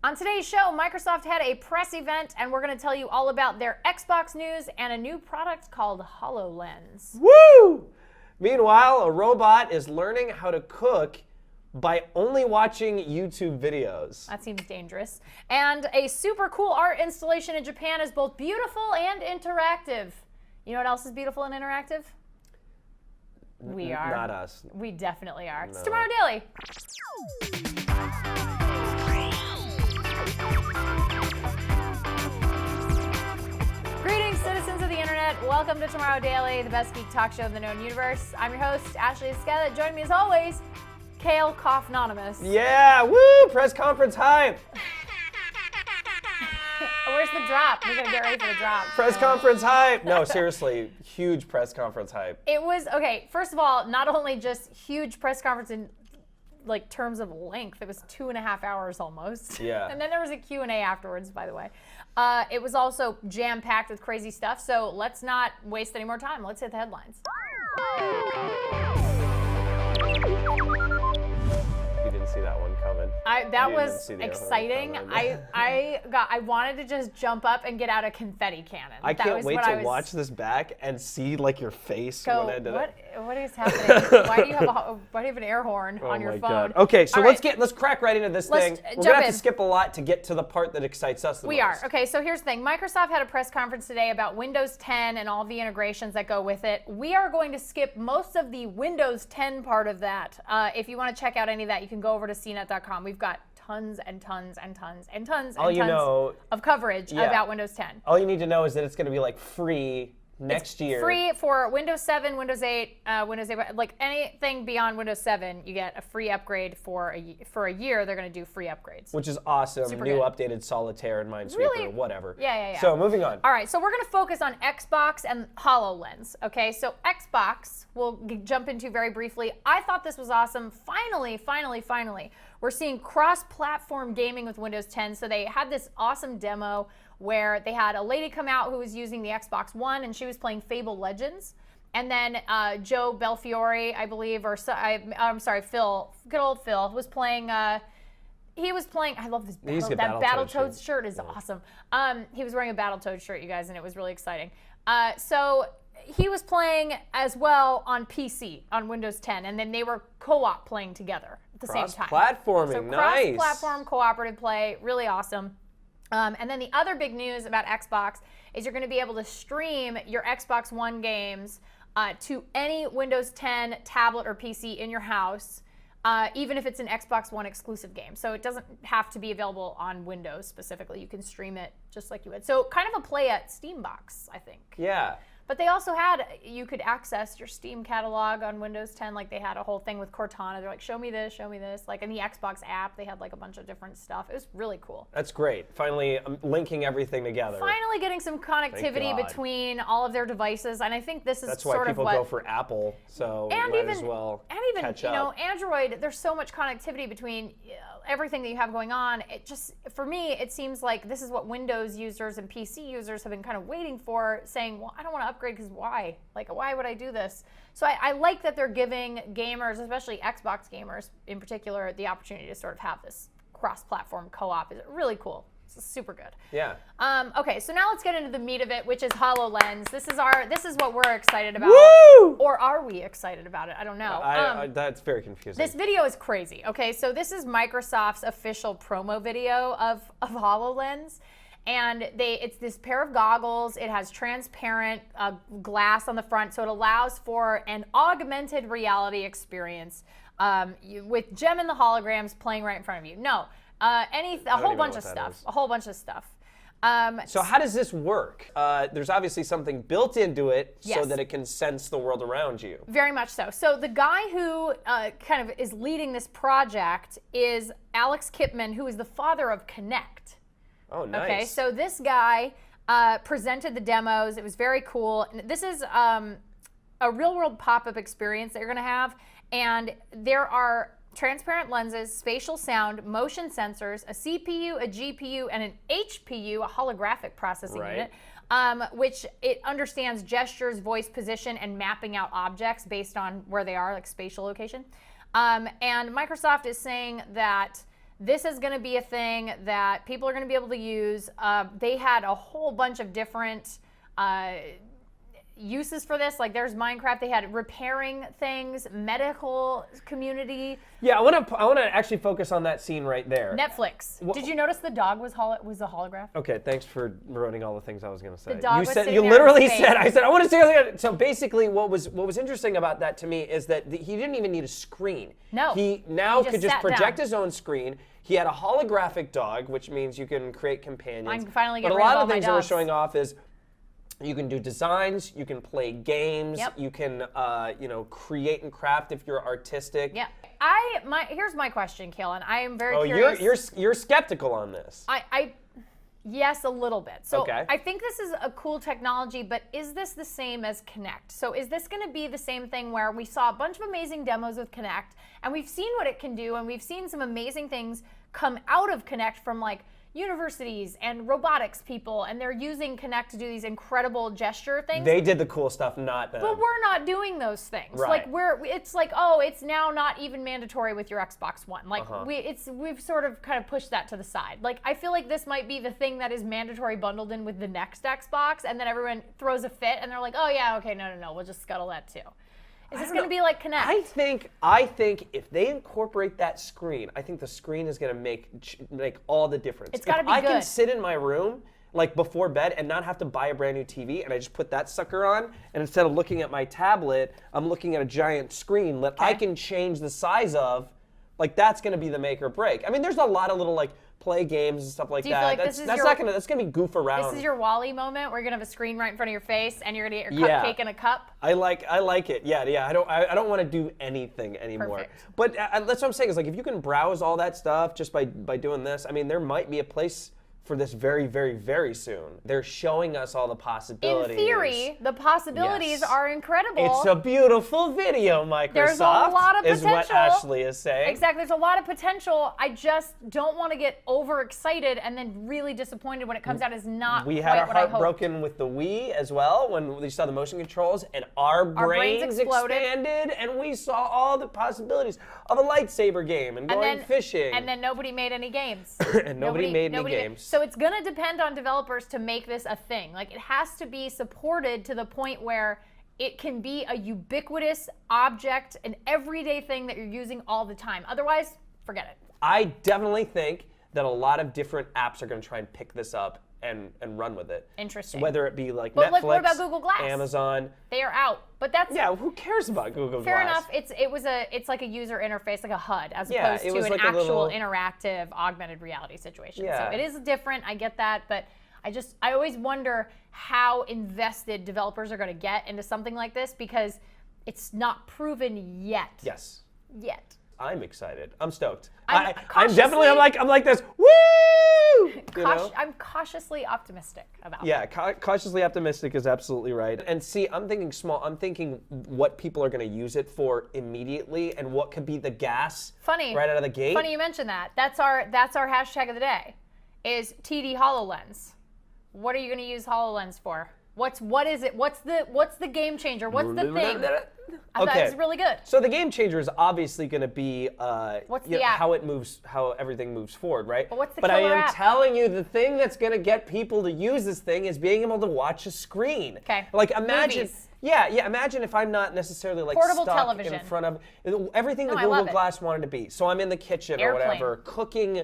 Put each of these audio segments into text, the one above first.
On today's show, Microsoft had a press event, and we're going to tell you all about their Xbox news and a new product called HoloLens. Woo! Meanwhile, a robot is learning how to cook by only watching YouTube videos. That seems dangerous. And a super cool art installation in Japan is both beautiful and interactive. You know what else is beautiful and interactive? We are. Not us. We definitely are. It's No. Tomorrow Daily. Greetings, citizens of the internet. Welcome to Tomorrow Daily, the best geek talk show in the known universe. I'm your host, Ashley Esqueda. Join me as always, Kale Cough-Anonymous. Yeah, woo! Press conference hype! Where's the drop? We're going to get ready for the drop. Press conference hype! No, seriously, huge press conference hype. It was, okay, first of all, not only just huge press conference in like terms of length, it was 2.5 hours almost. Yeah. And then there was a Q&A afterwards, by the way. It was also jam-packed with crazy stuff, so let's not waste any more time. Let's hit the headlines. You didn't see that one coming. That You was didn't see the other one exciting. coming. I wanted to just jump up and get out a confetti cannon. I That can't was wait what to I was- watch this back and see like your face Go, when I did it. what is happening? Why do you have an air horn on your Oh my phone? God. Okay, so All right. let's crack right into this Let's thing. We're jump gonna have in. to skip a lot to get to the part that excites us the most. We are. Okay, so here's the thing. Microsoft had a press conference today about Windows 10 and all the integrations that go with it. We are going to skip most of the Windows 10 part of that. If you want to check out any of that, you can go over to cnet.com. We've got tons and tons and tons and tons and tons of coverage about Windows 10. All you need to know is that it's going to be like free next year. Free for Windows 7, Windows 8, Windows 8, like anything beyond Windows 7, you get a free upgrade for a year. They're going to do free upgrades. Which is awesome. Super New good. updated Solitaire and Minesweeper, Really? whatever. Yeah. So moving on. All right, so we're going to focus on Xbox and HoloLens, okay? So Xbox, we'll jump into very briefly. I thought this was awesome. Finally, we're seeing cross-platform gaming with Windows 10. So they had this awesome demo where they had a lady come out who was using the Xbox One, and she was playing Fable Legends. And then Joe Belfiore, I believe, I'm sorry, Phil, good old Phil, was playing... He was playing, I love this Battletoads shirt is awesome. He was wearing a Battletoads shirt, you guys, and it was really exciting. So he was playing as well on PC, on Windows 10, and then they were co-op playing together at the same time. Cross-platforming, So nice. cross-platform cooperative play, really awesome. And then the other big news about Xbox is you're going to be able to stream your Xbox One games to any Windows 10 tablet or PC in your house, even if it's an Xbox One exclusive game. So it doesn't have to be available on Windows specifically. You can stream it just like you would. So kind of a play at Steambox, I think. Yeah. But they also had, you could access your Steam catalog on Windows 10. Like they had a whole thing with Cortana. They're like, show me this. Like in the Xbox app, they had like a bunch of different stuff. It was really cool. That's great. Finally linking everything together. Finally getting some connectivity God. between all of their devices. And I think this is That's why sort of people what... go for Apple. So might as well catch up. Android, there's so much connectivity between everything that you have going on. It just, for me, it seems like this is what Windows users and PC users have been kind of waiting for, saying, well, I don't want to upgrade because why? Like, why would I do this? So I like that they're giving gamers, especially Xbox gamers in particular, the opportunity to sort of have this cross-platform co-op. It's really cool. It's super good. Yeah. Okay, so now let's get into the meat of it, which is HoloLens. This is what we're excited about. Woo! Or are we excited about it? I don't know. That's very confusing. This video is crazy. Okay, so this is Microsoft's official promo video of HoloLens. And it's this pair of goggles. It has transparent glass on the front, so it allows for an augmented reality experience with Gem and the holograms playing right in front of you. No, a whole bunch of stuff. So how does this work? There's obviously something built into it so Yes. that it can sense the world around you. Very much so. So the guy who kind of is leading this project is Alex Kipman, who is the father of Kinect. Oh, nice. Okay, so this guy presented the demos. It was very cool. This is a real-world pop-up experience that you're going to have, and there are transparent lenses, spatial sound, motion sensors, a CPU, a GPU, and an HPU, a holographic processing unit, which it understands gestures, voice, position, and mapping out objects based on where they are, like spatial location. And Microsoft is saying that This is going to be a thing that people are going to be able to use. They had a whole bunch of different uses for this. Like there's Minecraft. They had repairing things, medical community. Yeah, I want to actually focus on that scene right there. Netflix. Did you notice the dog was a holograph? Okay, thanks for ruining all the things I was going to say. The dog was sitting you there literally in space. said, I said I want to say. So basically, what was interesting about that to me is that he didn't even need a screen. No. He now could just sat project down. his own screen. He had a holographic dog, which means you can create companions. I can finally get but a rid of lot all of my things that we're dogs. showing off is you can do designs, you can play games, Yep. you can create and craft if you're artistic. Yeah. Here's my question, Kaylin. I am very Oh, curious. you're skeptical on this. Yes, a little bit. So Okay. I think this is a cool technology, but is this the same as Kinect? So is this going to be the same thing where we saw a bunch of amazing demos with Kinect, and we've seen what it can do, and we've seen some amazing things come out of Kinect from like universities and robotics people, and they're using Kinect to do these incredible gesture things. They did the cool stuff, not them. But we're not doing those things. Right. Like it's like, oh, it's now not even mandatory with your Xbox One. Like we've sort of kind of pushed that to the side. Like I feel like this might be the thing that is mandatory bundled in with the next Xbox, and then everyone throws a fit and they're like, oh yeah, okay, no, we'll just scuttle that too. Is this going to be like Kinect? I think if they incorporate that screen, I think the screen is going to make all the difference. It's gotta be I can good. sit in my room like before bed and not have to buy a brand new TV, and I just put that sucker on, and instead of looking at my tablet, I'm looking at a giant screen that I can change the size of. Like that's going to be the make or break. I mean, there's a lot of little like play games and stuff like Do you that. feel like that's this is that's your- not gonna that's gonna be goof around. This is your Wall-E moment where you're gonna have a screen right in front of your face and you're gonna get your Yeah. cupcake in a cup. I like it. Yeah. I don't want to do anything anymore. Perfect. But that's what I'm saying is like if you can browse all that stuff just by doing this, I mean there might be a place for this very, very, very soon. They're showing us all the possibilities. In theory, the possibilities Yes. are incredible. It's a beautiful video, Microsoft. There's a lot of is what potential. Ashley is saying. Exactly. There's a lot of potential. I just don't want to get overexcited and then really disappointed when it comes out as not We quite had our what I heart hoped. broken with the Wii as well when we saw the motion controls and our brains exploded. expanded and we saw all the possibilities of a lightsaber game and going fishing. And then nobody made any games. And nobody made any games. So it's going to depend on developers to make this a thing. Like it has to be supported to the point where it can be a ubiquitous object, an everyday thing that you're using all the time. Otherwise, forget it. I definitely think that a lot of different apps are going to try and pick this up and run with it. Interesting. Whether it be like But, Netflix, like, what about Google Glass? Amazon. They are out. But that's Yeah, who cares about Google fair Glass? enough. It's like a user interface, like a HUD, as Yeah, opposed it to was an like a actual little- interactive augmented reality situation. Yeah. So it is different. I get that, but I always wonder how invested developers are going to get into something like this because it's not proven yet. Yes. Yet. I'm excited. I'm stoked. I'm I'm definitely cautiously- I'm like this. Woo! You know? I'm cautiously optimistic about Yeah, that. cautiously optimistic is absolutely right. And see, I'm thinking small. I'm thinking what people are going to use it for immediately, and what could be the gas Funny. right out of the gate. Funny you mentioned that. That's our hashtag of the day. Is TD HoloLens. What are you going to use HoloLens for? What is it? What's the game changer? What's the thing? I thought it was really good. So the game changer is obviously going to be What's you the know, app? how it moves, how everything moves forward, right? But what's the But I killer am app? telling you, the thing that's going to get people to use this thing is being able to watch a screen. Okay. Like imagine. Movies. Yeah. Imagine if I'm not necessarily like Portable stuck television. in front of everything No, that I love Google it. Glass wanted to be. So I'm in the kitchen Airplane. or whatever, cooking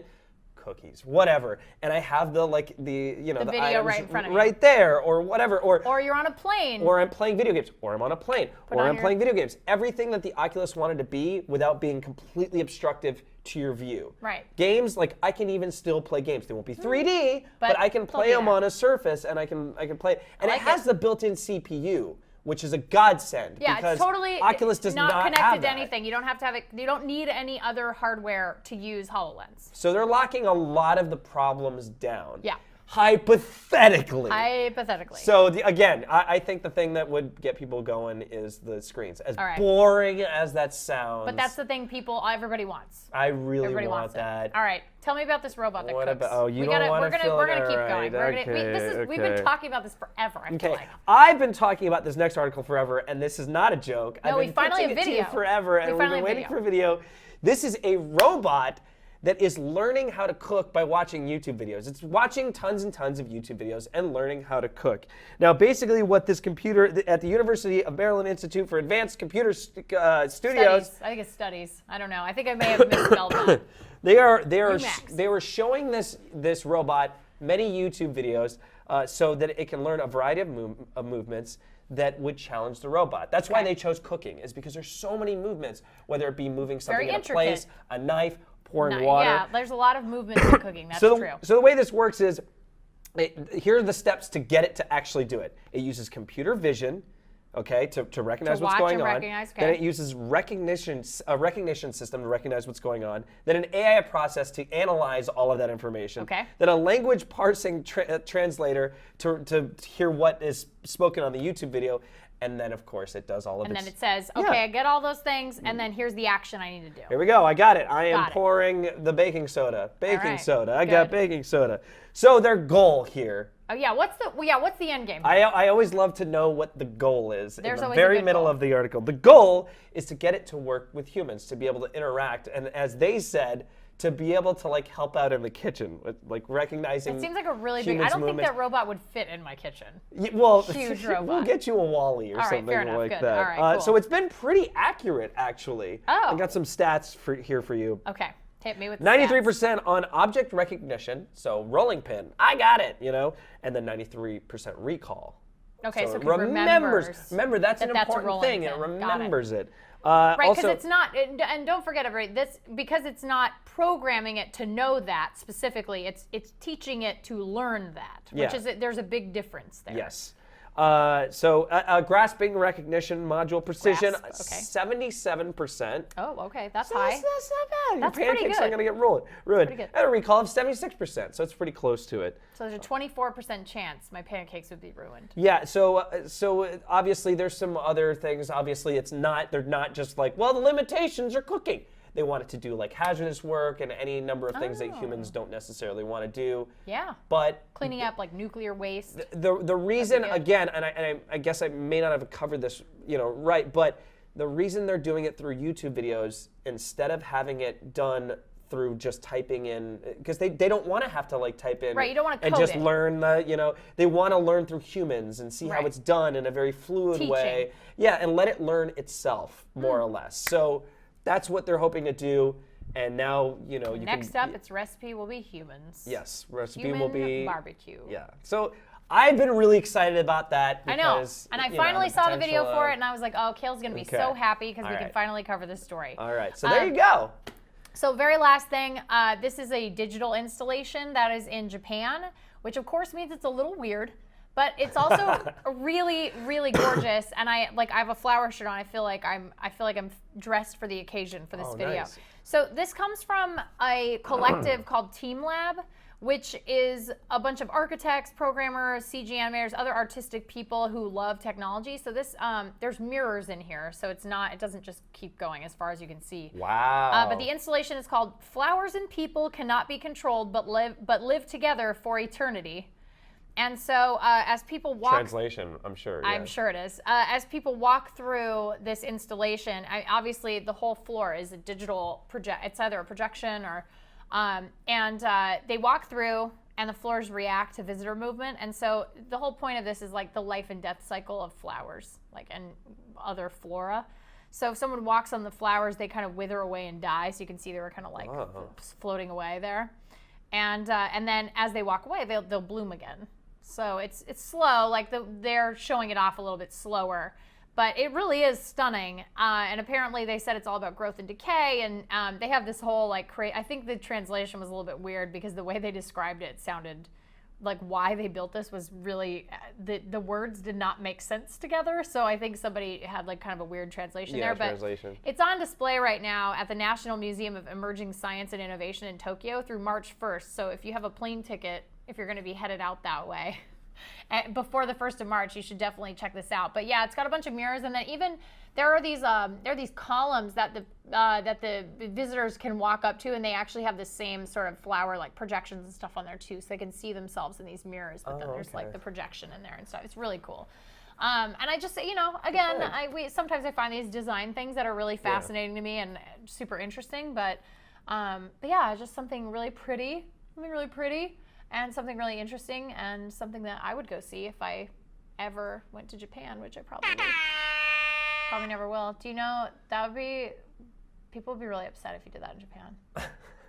cookies, whatever, and I have the the video items right in front of you. right there, or whatever, Or you're on a plane. or I'm playing video games, or I'm on a plane, or on I'm your- playing video games. Everything that the Oculus wanted to be without being completely obstructive to your view. Right. Games, like I can even still play games. They won't be 3D, but But I can they'll play be them there. on a surface, and I can play. And like it has it. the built-in CPU, which is a godsend. Yeah, because it's totally Oculus does not connected have to that. anything. You don't have to have it. You don't need any other hardware to use HoloLens. So they're locking a lot of the problems down. Yeah. Hypothetically. Hypothetically. So again, I think the thing that would get people going is the screens. As All right. boring as that sounds. But that's the thing everybody wants. I really Everybody want wants that. it. All right, tell me about this robot that What cooks. about- oh, you we don't gotta, wanna we're gonna, fill we're it gonna keep out, going. right? We've been Okay. talking about this forever. I feel Okay, like. I've been talking about this next article forever, and this is not a joke. No, I've we been finally pitching have it to you video. forever, and We we've finally been have waiting video. for video. This is a robot that is learning how to cook by watching YouTube videos. It's watching tons and tons of YouTube videos and learning how to cook. Now, basically what this computer at the University of Maryland Institute for Advanced Computer Studios. Studies. I think it's studies. I don't know. I think I may have misspelled that. They were showing this robot many YouTube videos so that it can learn a variety of movements that would challenge the robot. That's why they chose cooking, is because there's so many movements, whether it be moving something in a place, a knife, pouring water. Yeah, there's a lot of movements in cooking. That's true. So the way this works is, here are the steps to get it to actually do it. It uses computer vision, okay, to recognize what's going on. Then it uses a recognition system to recognize what's going on. Then an AI process to analyze all of that information. Okay. Then a language parsing translator to hear what is spoken on the YouTube video. And then, of course, it does all of it. And then it says, okay, I get all those things, and then here's the action I need to do. Here we go. I got it. I am pouring the baking soda. Soda. I got baking soda. So their goal here. Oh yeah, what's the end game? I always love to know what the goal is. There's in the always very a good middle goal. of the article. The goal is to get it to work with humans, to be able to interact, and as they said, to be able to like help out in the kitchen, like recognizing. It seems like a really big. I don't think that robot would fit in my kitchen. Well, huge robot. We'll get you a Wall-E or something fair enough, like good. that. All right, cool. So it's been pretty accurate, actually. Oh. I got some stats here for you. Okay, hit me with the 93% on object recognition, so rolling pin, I got it, and then 93% recall. Okay, so it it remembers. Remember, that's an that's a important rolling thing. pin. It remembers it. Right, because also, it's not, and don't forget, because it's not programming it to know that specifically, it's teaching it to learn that, which is, there's a big difference there. Yes. Grasping recognition module precision, 77%. Oh, okay, that's high. That's not bad. That's Your pretty pancakes good. aren't going to get ruined. Pretty good. And a recall of 76%, so it's pretty close to it. So there's a 24% chance my pancakes would be ruined. Yeah, so obviously there's some other things. Obviously they're not just like, well, the limitations are cooking. They want it to do like hazardous work and any number of things that humans don't necessarily want to do. Yeah. But cleaning up like nuclear waste. The reason, again, and I guess I may not have covered this, right, but the reason they're doing it through YouTube videos instead of having it done through just typing in, because they don't want to have to like type in, right? You don't want to and code just it. learn they want to learn through humans and see how it's done in a very fluid way. Yeah, and let it learn itself more or less. So that's what they're hoping to do. And now, Next up, its recipe will be humans. Yes, recipe Human will be barbecue. Yeah. So I've been really excited about that. Because, I know. And I finally saw the video for it, and I was like, oh, Kale's going to be so happy because we can finally cover this story. All right. So there you go. So very last thing, this is a digital installation that is in Japan, which of course means it's a little weird. But it's also really, really gorgeous, and I have a flower shirt on. I feel like I'm dressed for the occasion for this video. Nice. So this comes from a collective called Team Lab, which is a bunch of architects, programmers, CG animators, other artistic people who love technology. So this there's mirrors in here, so it doesn't just keep going as far as you can see. Wow. But the installation is called "Flowers and People Cannot Be Controlled, but Live Together for Eternity." And so as people walk... Translation, I'm sure. I'm sure it is. As people walk through this installation, obviously the whole floor is a digital project. It's either a projection or... they walk through and the floors react to visitor movement. And so the whole point of this is like the life and death cycle of flowers and other flora. So if someone walks on the flowers, they kind of wither away and die. So you can see they were kind of floating away there. And then as they walk away, they'll bloom again. So it's slow, they're showing it off a little bit slower, but it really is stunning. And apparently they said it's all about growth and decay, and they have this whole I think the translation was a little bit weird because the way they described it sounded like why they built this was really, the words did not make sense together. So I think somebody had kind of a weird translation there. But it's on display right now at the National Museum of Emerging Science and Innovation in Tokyo through March 1st. So if you have a plane ticket, if you're going to be headed out that way before the 1st of March, you should definitely check this out. But yeah, it's got a bunch of mirrors, and then even there are these columns that the visitors can walk up to, and they actually have the same sort of flower projections and stuff on there too, so they can see themselves in these mirrors. But then there's the projection in there and stuff. It's really cool. And I just, again, sometimes I find these design things that are really fascinating to me and super interesting, but But yeah, just something really pretty, and something really interesting, and something that I would go see if I ever went to Japan, which I probably never will. Do you know, people would be really upset if you did that in Japan.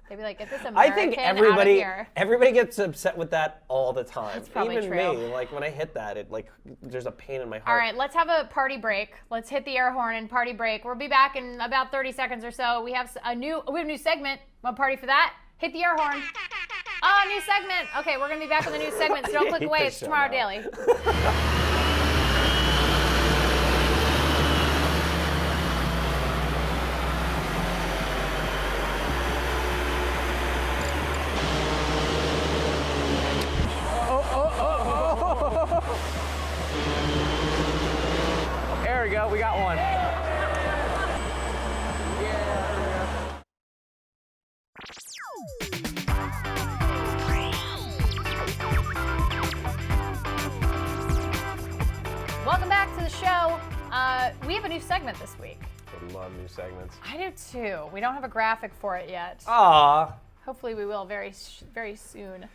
They'd be like, get this American I think out of here. everybody gets upset with that all the time. That's probably Even true. me, like when I hit that, there's a pain in my heart. All right, let's have a party break. Let's hit the air horn and party break. We'll be back in about 30 seconds or so. We have a new segment. Want to party for that? Hit the air horn. Oh, new segment. Okay, we're going to be back with a new segment, so don't click away. It's Tomorrow Daily. There we go, we got one. Welcome back to the show. We have a new segment this week. I love new segments. I do too. We don't have a graphic for it yet. Aw. Hopefully we will very soon.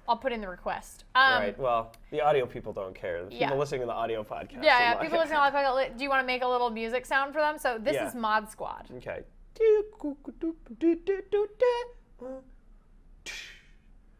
I'll put in the request. Right, well, the audio people don't care. The people Yeah. listening to the audio podcast. Yeah, are people listening to the do you want to make a little music sound for them? So this Yeah. is Mod Squad. Okay.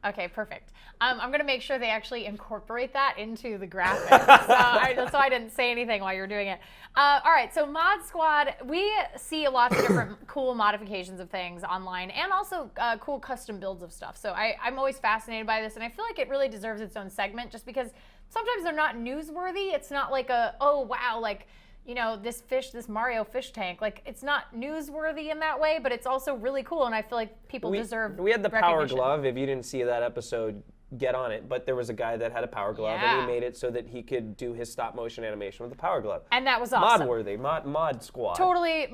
Okay, perfect. I'm going to make sure they actually incorporate that into the graphic. So I didn't say anything while you were doing it. All right, so Mod Squad, we see lots of different cool modifications of things online, and also cool custom builds of stuff. So I'm always fascinated by this, and I feel like it really deserves its own segment just because sometimes they're not newsworthy. It's not like oh wow, like, you know, this Mario fish tank, like, it's not newsworthy in that way, but it's also really cool, and I feel like people deserve We had the Power recognition. Glove. If you didn't see that episode, get on it. But there was a guy that had a Power Glove, and Yeah. he made it so that he could do his stop motion animation with the Power Glove. And that was awesome. Mod-worthy, mod squad. Totally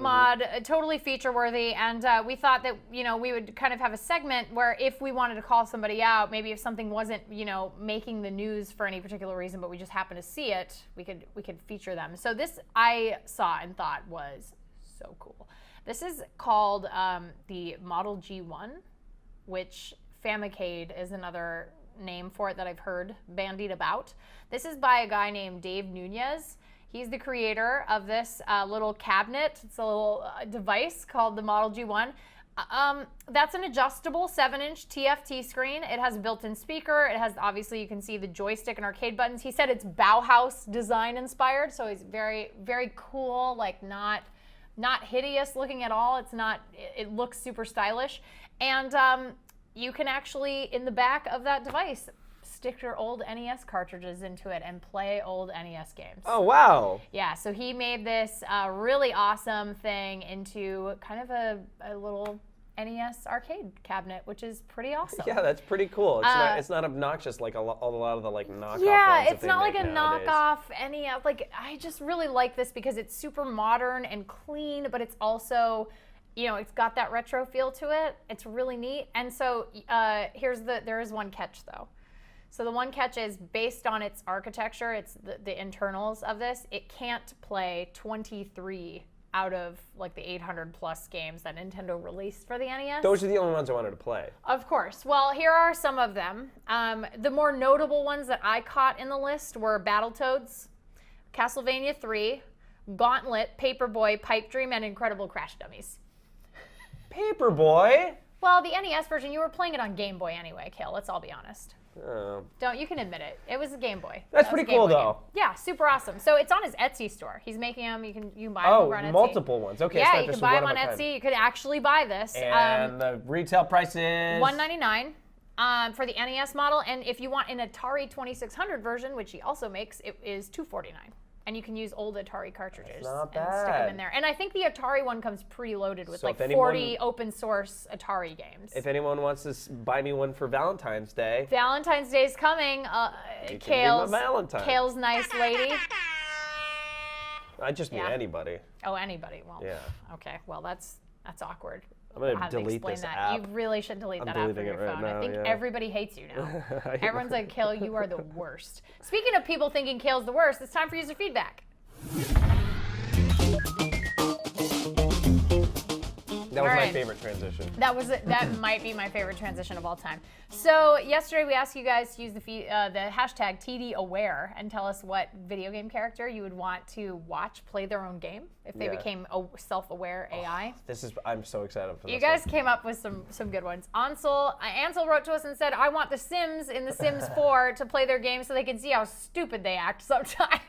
totally feature worthy, and we thought that, you know, we would kind of have a segment where if we wanted to call somebody out, maybe if something wasn't, you know, making the news for any particular reason, but we just happened to see it, we could feature them. So this I saw and thought was so cool. This is called the Model G1, which Famicade is another name for it that I've heard bandied about. This is by a guy named Dave Nunez. He's the creator of this little cabinet. It's a little device called the Model G1. That's an adjustable 7-inch TFT screen. It has a built-in speaker. It has, obviously, you can see the joystick and arcade buttons. He said it's Bauhaus design inspired, so it's very, very cool, like not hideous looking at all. It looks super stylish. And you can actually, in the back of that device, stick your old NES cartridges into it and play old NES games. Oh, wow. Yeah, so he made this really awesome thing into kind of a little NES arcade cabinet, which is pretty awesome. Yeah, that's pretty cool. It's not obnoxious like a lot of the like knockoff ones. Yeah, that it's they not like make a nowadays. knockoff NES. Like, I just really like this because it's super modern and clean, but it's also, you know, it's got that retro feel to it. It's really neat. And so there is one catch though. So the one catch is based on its architecture, it's the internals of this, it can't play 23 out of like the 800 plus games that Nintendo released for the NES. Those are the only ones I wanted to play. Of course. Well, here are some of them. The more notable ones that I caught in the list were Battletoads, Castlevania 3, Gauntlet, Paperboy, Pipe Dream, and Incredible Crash Dummies. Paperboy? Well, the NES version, you were playing it on Game Boy anyway, Kale, let's all be honest. Oh. You can admit it. It was a Game Boy. That's That was pretty a Game cool, Boy though. game. Yeah, super awesome. So it's on his Etsy store. He's making them. You can buy them over on Etsy. Multiple ones. Okay, it's Yeah, not you just can buy them one on of a kind. Etsy. You could actually buy this. And the retail price is $199 for the NES model, and if you want an Atari 2600 version, which he also makes, it is $249. And you can use old Atari cartridges not and stick them bad. in there. And I think the Atari one comes preloaded with So like if 40 open source Atari games. If anyone wants to buy me one for Valentine's Day, Valentine's Day's coming. You can be my Kale's Valentine. nice lady. I just need Yeah. anybody. Oh, anybody. Well, Yeah. okay. Well, that's awkward. I'm gonna I'll have to delete explain this that. app. You really should delete I'm that app from deleting your it right phone. now, I think yeah. everybody hates you now. I- Everyone's like, Kale, you are the worst. Speaking of people thinking Kale's the worst, it's time for user feedback. That was All my right. favorite transition. That might be my favorite transition of all time. So yesterday we asked you guys to use the hashtag TDAware and tell us what video game character you would want to watch play their own game if they became a self-aware AI. I'm so excited for this. You guys came up with some good ones. Ansel wrote to us and said, I want the Sims in The Sims 4 to play their game so they can see how stupid they act sometimes.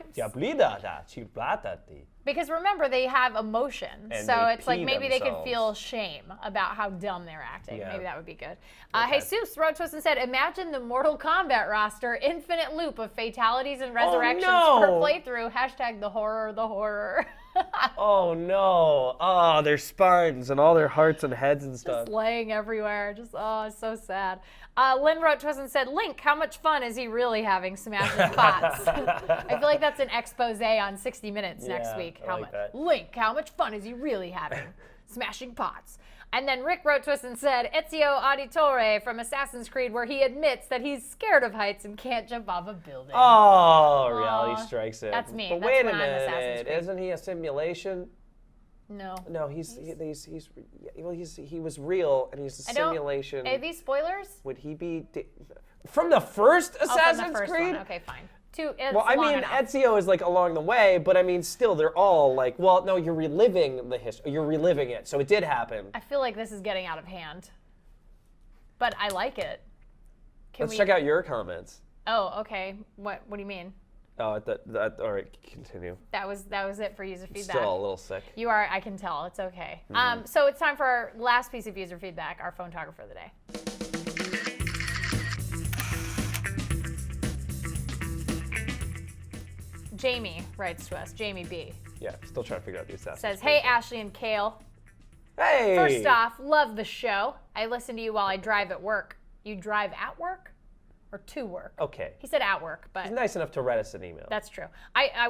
Because remember, they have emotion. And so they it's like pee maybe they could themselves. feel shame about how dumb they're acting. Yeah. Maybe that would be good. Okay. Jesus wrote to us and said, imagine the Mortal Kombat roster, infinite loop of fatalities and resurrections no. per playthrough. Hashtag the horror, the horror. Oh no! Oh, their spines and all their hearts and heads and stuff. Just laying everywhere. Just, oh, it's so sad. Lynn wrote to us and said, Link, how much fun is he really having smashing pots? I feel like that's an expose on 60 Minutes next week. I like that. Link, how much fun is he really having smashing pots? And then Rick wrote to us and said, Ezio Auditore from Assassin's Creed, where he admits that he's scared of heights and can't jump off a building. Oh, reality strikes it. That's me. But That's wait a when I'm Assassin's minute, Creed. isn't he a simulation? No. No, he was real and he's a simulation. Are these spoilers? Would he be from the first Assassin's from the first Creed? one. Okay, fine. Well, I mean, Ezio is like along the way, but I mean, still, they're all like, well, no, you're reliving the history. You're reliving it, so it did happen. I feel like this is getting out of hand, but I like it. Let's check out your comments. Oh, okay. What do you mean? Oh, all right, continue. That was it for user feedback. Still a little sick. You are. I can tell. It's okay. So it's time for our last piece of user feedback. Our photographer of the day. Jamie writes to us. Jamie B. Yeah, still trying to figure out the Assassin's Says, Creed hey, thing. Ashley and Kale. Hey! First off, love the show. I listen to you while I drive at work. You drive at work or to work? Okay. He said at work, but He's nice enough to write us an email. that's true. I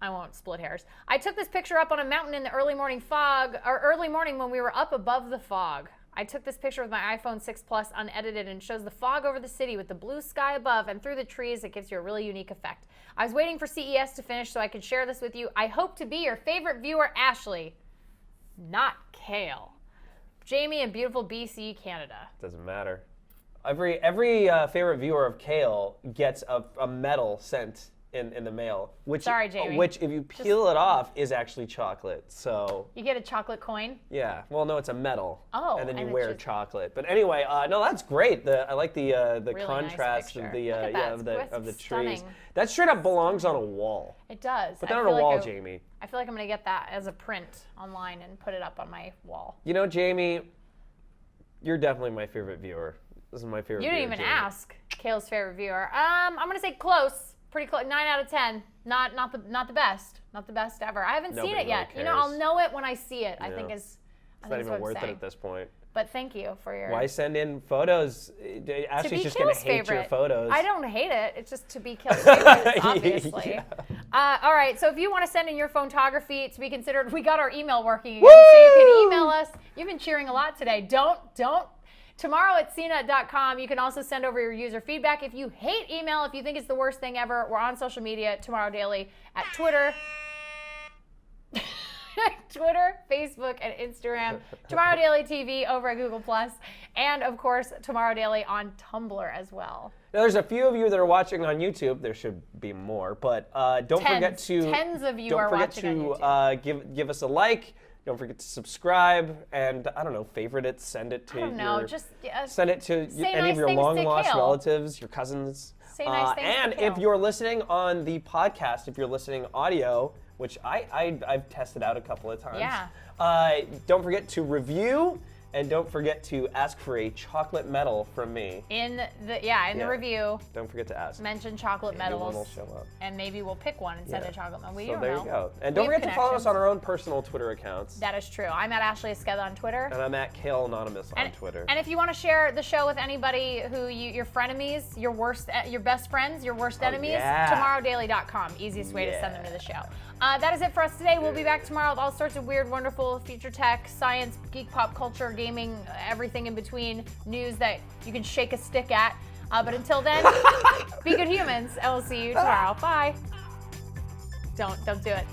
won't split hairs. I took this picture up on a mountain in the early morning fog, or early morning when we were up above the fog. I took this picture with my iPhone 6 Plus unedited and shows the fog over the city with the blue sky above and through the trees. It gives you a really unique effect. I was waiting for CES to finish so I could share this with you. I hope to be your favorite viewer, Ashley, not Kale. Jamie in beautiful BC, Canada. Doesn't matter. Every favorite viewer of Kale gets a medal sent in the mail, which Sorry, Jamie. which if you peel it off is actually chocolate. So You get a chocolate coin? yeah, well no, it's a medal. Oh, and then you and it's wear just- chocolate. But anyway, no, that's great. I like the Really contrast nice of picture. the Look at that. of the It's trees. stunning. That straight up belongs on a wall. It does. Put that I on a feel like wall, I- Jamie. I feel like I'm going to get that as a print online and put it up on my wall. You know, Jamie, you're definitely my favorite viewer. This is my favorite. You didn't viewer, even Jamie. ask Kale's favorite viewer. I'm going to say close. Pretty close. 9 out of 10. Not the best. Not the best ever. I haven't seen Nobody it yet. really You know, I'll cares. know it when I see it. I Yeah. think is It's not what even I'm worth it saying. at this point. But thank you for your Why send in photos? to Ashley's be just gonna Kale's hate your favorite. photos. I don't hate it. It's just to be Kale's favorite, obviously. Yeah. All right, so if you want to send in your photography to be considered, we got our email working again, so you can email us. You've been cheering a lot today. Don't. Tomorrow at cnet.com. You can also send over your user feedback. If you hate email, if you think it's the worst thing ever, we're on social media, Tomorrow Daily, at Twitter. Twitter, Facebook, and Instagram. Tomorrow Daily TV over at Google+, and of course, Tomorrow Daily on Tumblr as well. Now, there's a few of you that are watching on YouTube. There should be more, but don't forget to Tens of you are watching on Don't forget to give us a like. Don't forget to subscribe and I don't know, favorite it, send it to I don't know, your, just send it to say any nice of your things to long lost Kale. relatives, your cousins. Say nice things to and Kale. if you're listening on the podcast, if you're listening audio, which I've tested out a couple of times. Yeah. Don't forget to review. And don't forget to ask for a chocolate medal from me. In the Yeah. review, Don't forget to ask. mention chocolate Maybe one medals, will show up. and maybe we'll pick one and send Yeah. a chocolate medal. We So don't there know. you go. And We don't have forget to follow us connections. on our own personal Twitter accounts. That is true. I'm at Ashley Esqueda on Twitter. And I'm at Kale Anonymous on Twitter. And if you want to share the show with anybody who your frenemies, your best friends, your worst enemies, yeah. tomorrowdaily.com. Easiest way to send them to the show. That is it for us today. We'll be back tomorrow with all sorts of weird, wonderful future tech, science, geek, pop culture, gaming, everything in between, news that you can shake a stick at. But until then, be good humans, and we'll see you tomorrow. Bye. Don't do it.